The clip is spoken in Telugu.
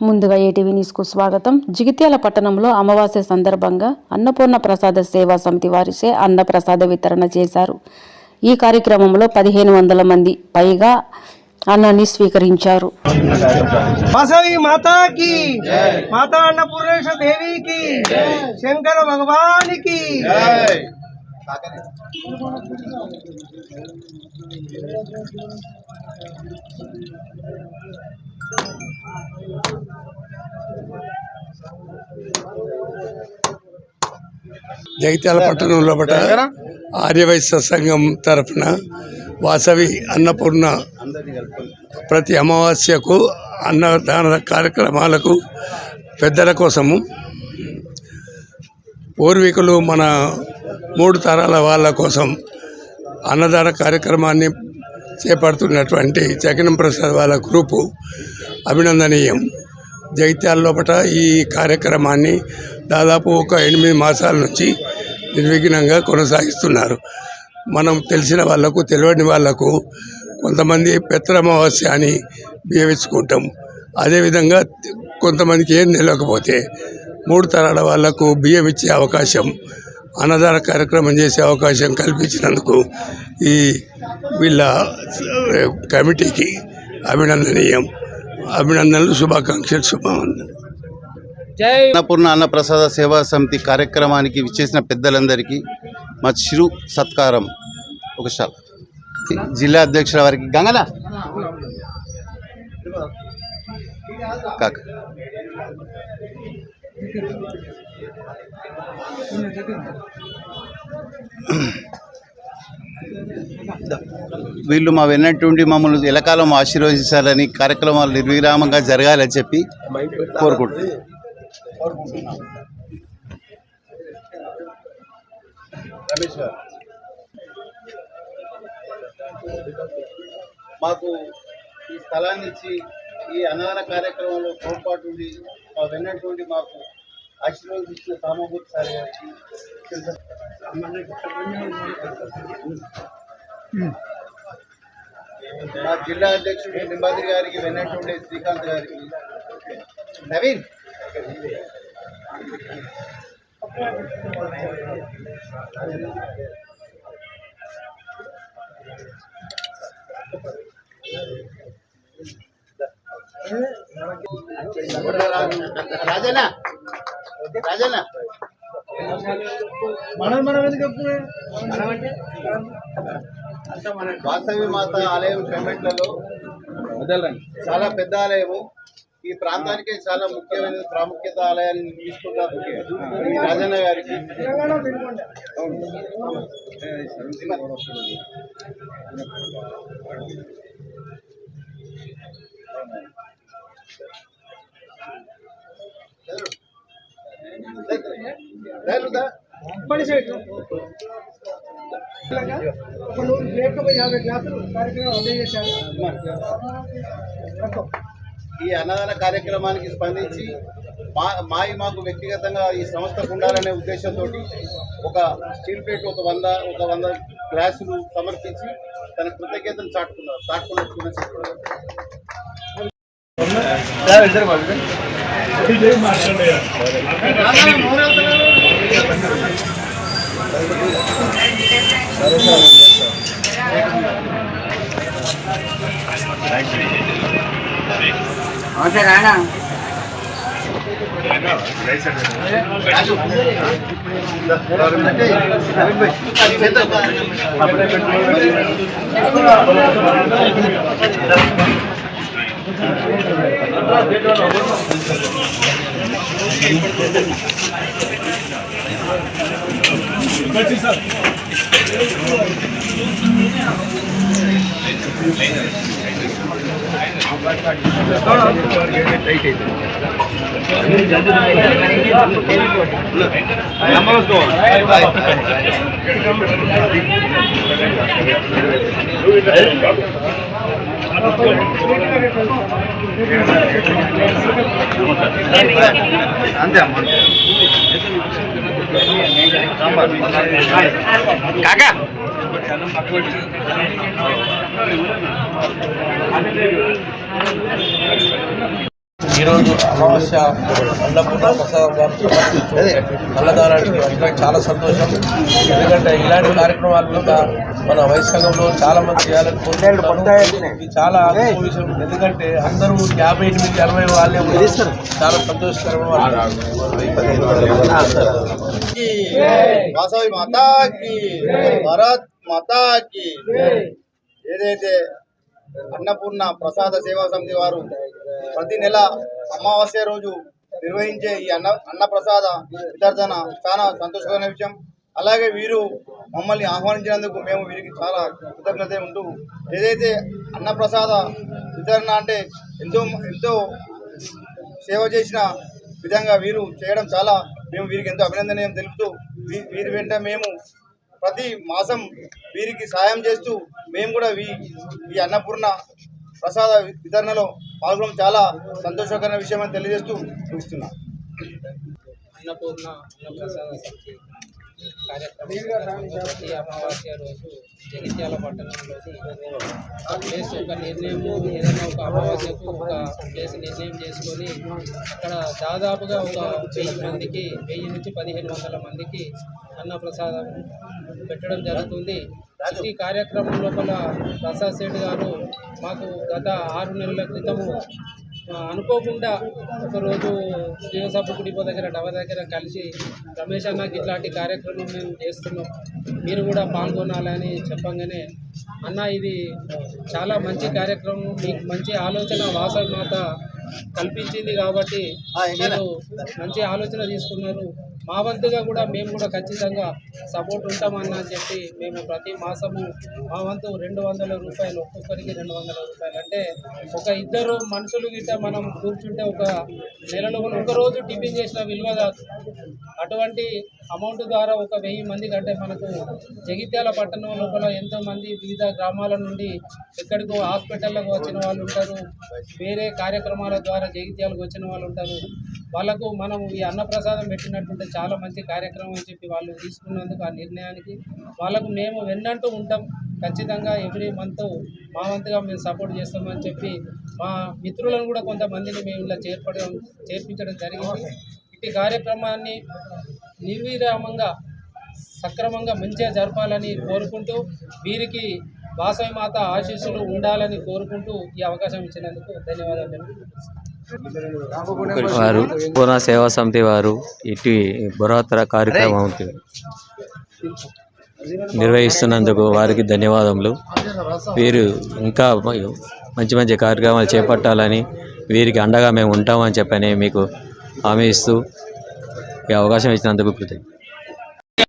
ముందుగా ఏటీవీ న్యూస్కు స్వాగతం. జగిత్యాల పట్టణంలో అమావాస్య సందర్భంగా అన్నపూర్ణ ప్రసాద సేవా సమితి వారిచే అన్న ప్రసాద వితరణ చేశారు. ఈ కార్యక్రమంలో 1500 మంది పైగా అన్నాన్ని స్వీకరించారు. వాసవి మాతాకి, మాతా అన్నపూర్ణేశ్వరి దేవికి, శంకర భగవానికి. జగిత్యాల పట్టణంలో ఆర్యవైశ్య సంఘం తరఫున వాసవి అన్నపూర్ణ ప్రతి అమావాస్యకు అన్నదాన కార్యక్రమాలకు పెద్దల కోసము పూర్వీకులు మన 3 తరాల వాళ్ళ కోసం అన్నదాన కార్యక్రమాన్ని చేపడుతున్నటువంటి చకినం ప్రసాద్ వాళ్ళ గ్రూపు అభినందనీయం. జగిత్యాల లోపల ఈ కార్యక్రమాన్ని దాదాపు ఒక 8 మాసాల నుంచి నిర్విఘ్నంగా కొనసాగిస్తున్నారు. మనం తెలిసిన వాళ్లకు తెలియని వాళ్లకు కొంతమంది పెత్తరమావాస్య అని బియ్యవించుకుంటాం. అదేవిధంగా కొంతమందికి ఏం తెలియకపోతే 3 తరాల వాళ్లకు బియ్యం ఇచ్చే అవకాశం, అన్నదాన కార్యక్రమం చేసే అవకాశం కల్పించినందుకు ఈ వీళ్ళ కమిటీకి అభినందనలు, శుభాకాంక్షలు, శుభావందనలు. అన్నపూర్ణ అన్నప్రసాద సేవా సమితి కార్యక్రమానికి విచ్చేసిన పెద్దలందరికీ మా చిరు సత్కారం. ఒకసారి జిల్లా అధ్యక్షుల వారికి గంగన కాక వీళ్ళు మా వెన్నట్టుండి మమ్మల్ని ఎలకాలం ఆశీర్వదించాలని, కార్యక్రమాలు నిర్విరామంగా జరగాలని చెప్పి కోరుకుంటున్నాను. మాకు ఈ స్థలాన్ని ఇచ్చి ఈ అన్నదాన కార్యక్రమంలో తోడ్పాటు మా వెన్నట్టుండి మాకు ఆశీర్వదించిన సామూహిక సారి గారికి, మా జిల్లా అధ్యక్షుడు నింబాద్రి గారికి, వెన్నట్టుండే శ్రీకాంత్ గారికి, నవీన్ రాజన్న వాసవి మాత ఆలయం పేమెంట్లలో చాలా పెద్ద ఆలయము. ఈ ప్రాంతానికి చాలా ముఖ్యమైన ప్రాముఖ్యత ఆలయాన్ని తీసుకున్నారు రాజన్న గారికి. ఈ అన్నదాన కార్యక్రమానికి స్పందించి మాకు వ్యక్తిగతంగా ఈ సంస్థకు ఉండాలనే ఉద్దేశంతో ఒక స్టీల్ ప్లేట్, ఒక 100 గ్లాసులు సమర్పించి తన కృతజ్ఞతను చాటుకున్నారు. అంతే అమ్మ కాకా ఈరోజు అమావాస్య అన్నపూర్ణ ప్రసాదం గారు సమర్పించు అన్నదానానికి అందరికి చాలా సంతోషం. ఎందుకంటే ఇలాంటి కార్యక్రమాలు కూడా మన వయసు సంఘంలో చాలా మంది చేయాలని కోరుకుంటున్నాను. ఇది చాలా గొప్ప విషయం. ఎందుకంటే అందరూ 58-60 వాళ్ళే ఉన్నారు. చాలా సంతోషకరమైన వాసవి మాతాకి, భారత్ మాతాకి. ఏదైతే అన్నపూర్ణ ప్రసాద సేవా సమితి వారు ప్రతి నెల అమావాస్య రోజు నిర్వహించే ఈ అన్న ప్రసాద వితరణ చాలా సంతోషకరమైన విషయం. అలాగే వీరు మమ్మల్ని ఆహ్వానించినందుకు మేము వీరికి చాలా కృతజ్ఞత ఉంటూ, ఏదైతే అన్నప్రసాద వితరణ అంటే ఎంతో సేవ చేసిన విధంగా వీరు చేయడం చాలా మేము వీరికి ఎంతో అభినందనీయం తెలుపుతూ, వీరి వెంట మేము ప్రతి మాసం వీరికి సాయం చేస్తూ మేము కూడా ఈ అన్నపూర్ణ ప్రసాద వితరణలో పాల్గొనడం చాలా సంతోషకరమైన విషయం అని తెలియజేస్తూ ముగిస్తున్నాం. అన్నపూర్ణ ప్రసాద సమితి కార్యక్రమం ప్రతి అమావాస్య రోజు జగిత్యాల పట్టణంలోని ప్లేస్ ఒక నిర్ణయం, ఏదైనా ఒక అమావాస్యకు ఒక ప్లేస్ నిర్ణయం చేసుకొని అక్కడ దాదాపుగా ఒక 1000 మందికి 1000 నుంచి 1500 మందికి అన్నప్రసాదం పెట్టడం జరుగుతుంది. ఈ కార్యక్రమం లోపల ప్రసాద్ సేఠ్ గారు మాకు గత 6 నెలల క్రితము అనుకోకుండా ఒకరోజు జీవసభ కుడిపో దగ్గర టవర్ దగ్గర కలిసి, రమేష్ అన్నకి ఇట్లాంటి కార్యక్రమం మేము చేస్తున్నాం, మీరు కూడా పాల్గొనాలని చెప్పంగానే, అన్న ఇది చాలా మంచి కార్యక్రమం, మీకు మంచి ఆలోచన వాసవి మాత కల్పించింది కాబట్టి మీరు మంచి ఆలోచన తీసుకున్నారు, మా వంతుగా కూడా మేము కూడా ఖచ్చితంగా సపోర్ట్ ఉంటామని చెప్పి మేము ప్రతి మాసము మా వంతు 200 రూపాయలు, ఒక్కొక్కరికి 200 రూపాయలు, అంటే ఒక 2 మనుషులు గిట్ట మనం కూర్చుంటే ఒక నెలలో ఒక రోజు టిఫిన్ చేసిన విలువ కాదు. అటువంటి అమౌంట్ ద్వారా ఒక 1000 మంది కంటే మనకు జగిత్యాల పట్టణం లోపల ఎంతోమంది వివిధ గ్రామాల నుండి ఎక్కడికో హాస్పిటళ్ళకు వచ్చిన వాళ్ళు ఉంటారు, వేరే కార్యక్రమాల ద్వారా జగిత్యాలకు వచ్చిన వాళ్ళు ఉంటారు. వాళ్ళకు మనం ఈ అన్నప్రసాదం పెట్టినట్టుంటే చాలా మంచి కార్యక్రమం అని చెప్పి వాళ్ళు తీసుకున్నందుకు ఆ నిర్ణయానికి వాళ్ళకు మేము వెన్నంటూ ఉంటాం. ఖచ్చితంగా ఎవ్రీ మంత్ మా వంతుగా మేము సపోర్ట్ చేస్తామని చెప్పి మా మిత్రులను కూడా కొంతమందిని మేము ఇలా చేర్పించడం జరిగింది. ఇట్టి కార్యక్రమాన్ని నిర్విరామంగా సక్రమంగా మంచిగా జరపాలని కోరుకుంటూ, వీరికి వాసవి మాత ఆశీస్సులు ఉండాలని కోరుకుంటూ ఈ అవకాశం ఇచ్చినందుకు ధన్యవాదాలు. వారు పూర్ణ సేవా సమితి వారు ఇటు బృహత్తర కార్యక్రమం నిర్వహిస్తున్నందుకు వారికి ధన్యవాదములు. వీరు ఇంకా మంచి మంచి కార్యక్రమాలు చేపట్టాలని, వీరికి అండగా మేము ఉంటామని చెప్పని మీకు హామీ ఇస్తూ ఈ అవకాశం ఇచ్చినందుకు కృతజ్ఞతలు.